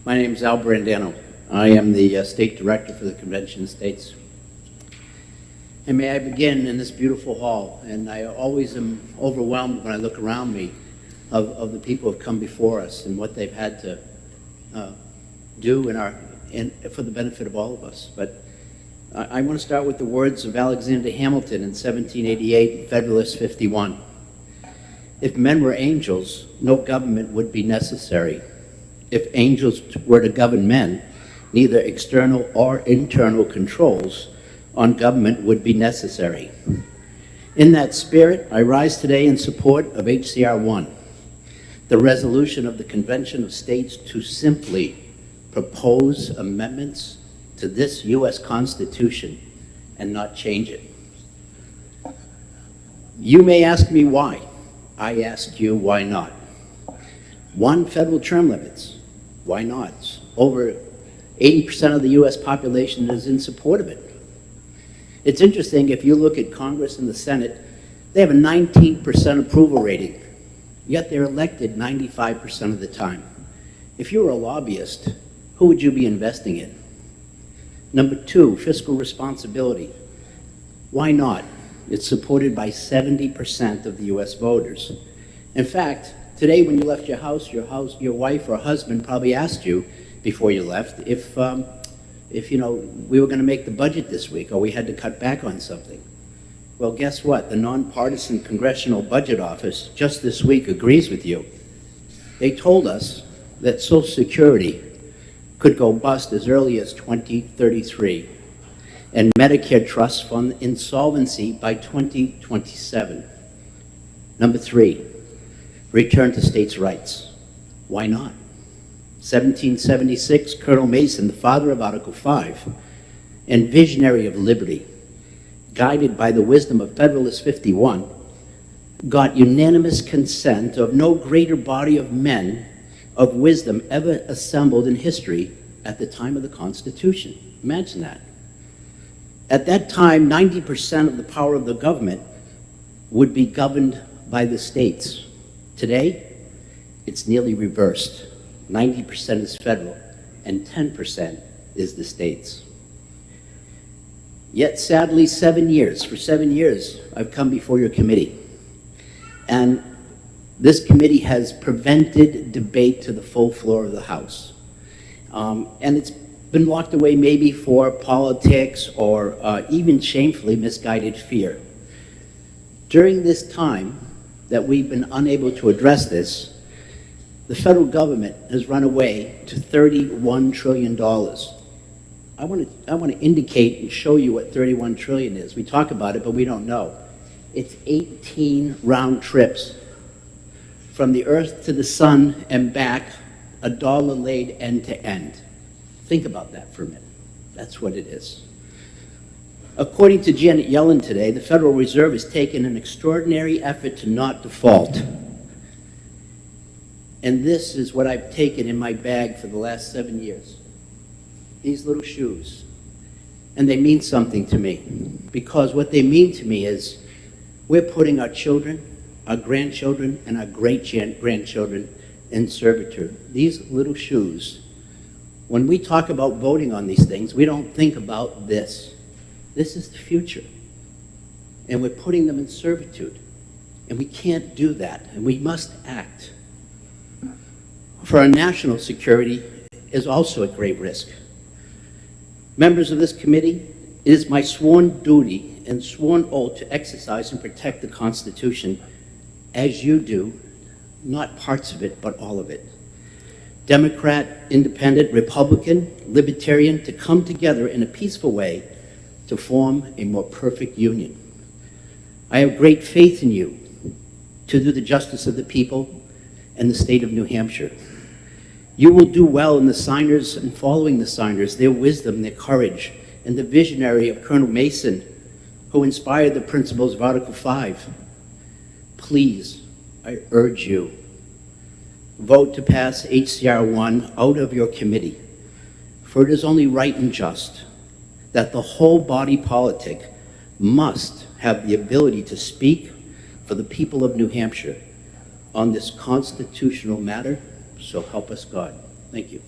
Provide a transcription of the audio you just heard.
My name is Al Brandano. I am the State Director for the Convention of States. And may I begin in this beautiful hall, and I always am overwhelmed when I look around me of the people who have come before us and what they've had to do for the benefit of all of us. But I want to start with the words of Alexander Hamilton in 1788, Federalist 51. If men were angels, no government would be necessary. If angels were to govern men, neither external or internal controls on government would be necessary. In that spirit, I rise today in support of HCR 1, the resolution of the Convention of States to simply propose amendments to this U.S. Constitution and not change it. You may ask me why. I ask you, why not? 1, federal term limits. Why not? Over 80% of the U.S. population is in support of it. It's interesting, if you look at Congress and the Senate, they have a 19% approval rating, yet they're elected 95% of the time. If you were a lobbyist, who would you be investing in? Number 2, fiscal responsibility. Why not? It's supported by 70% of the U.S. voters. In fact, today when you left your house, your wife or husband probably asked you before you left if we were going to make the budget this week or we had to cut back on something. Well, guess what? The Nonpartisan Congressional Budget Office just this week agrees with you. They told us that Social Security could go bust as early as 2033 and Medicare trust fund insolvency by 2027. Number 3, return to states' rights. Why not? 1776, Colonel Mason, the father of Article 5, and visionary of liberty, guided by the wisdom of Federalist 51, got unanimous consent of no greater body of men of wisdom ever assembled in history at the time of the Constitution. Imagine that. At that time, 90% of the power of the government would be governed by the states. Today, it's nearly reversed. 90% is federal, and 10% is the states. Yet, sadly, for 7 years, I've come before your committee. And this committee has prevented debate to the full floor of the House. And it's been locked away maybe for politics or even shamefully misguided fear. During this time that we've been unable to address this, the federal government has run away to $31 trillion. I want to indicate and show you what 31 trillion is. We talk about it, but we don't know. It's 18 round trips from the earth to the sun and back, $1 laid end to end. Think about that for a minute. That's what it is. According to Janet Yellen today, the Federal Reserve has taken an extraordinary effort to not default. And this is what I've taken in my bag for the last 7 years. These little shoes. And they mean something to me. Because what they mean to me is we're putting our children, our grandchildren, and our great-grandchildren in servitude. These little shoes, when we talk about voting on these things, we don't think about this. This is the future. And we're putting them in servitude. And we can't do that. And we must act. For our national security is also at grave risk. Members of this committee, it is my sworn duty and sworn oath to exercise and protect the Constitution as you do, not parts of it, but all of it. Democrat, Independent, Republican, Libertarian, to come together in a peaceful way to form a more perfect union. I have great faith in you to do the justice of the people and the state of New Hampshire. You will do well in the signers and following the signers, their wisdom, their courage, and the visionary of Colonel Mason, who inspired the principles of Article 5. Please, I urge you, vote to pass HCR 1 out of your committee, for it is only right and just that the whole body politic must have the ability to speak for the people of New Hampshire on this constitutional matter, so help us God. Thank you.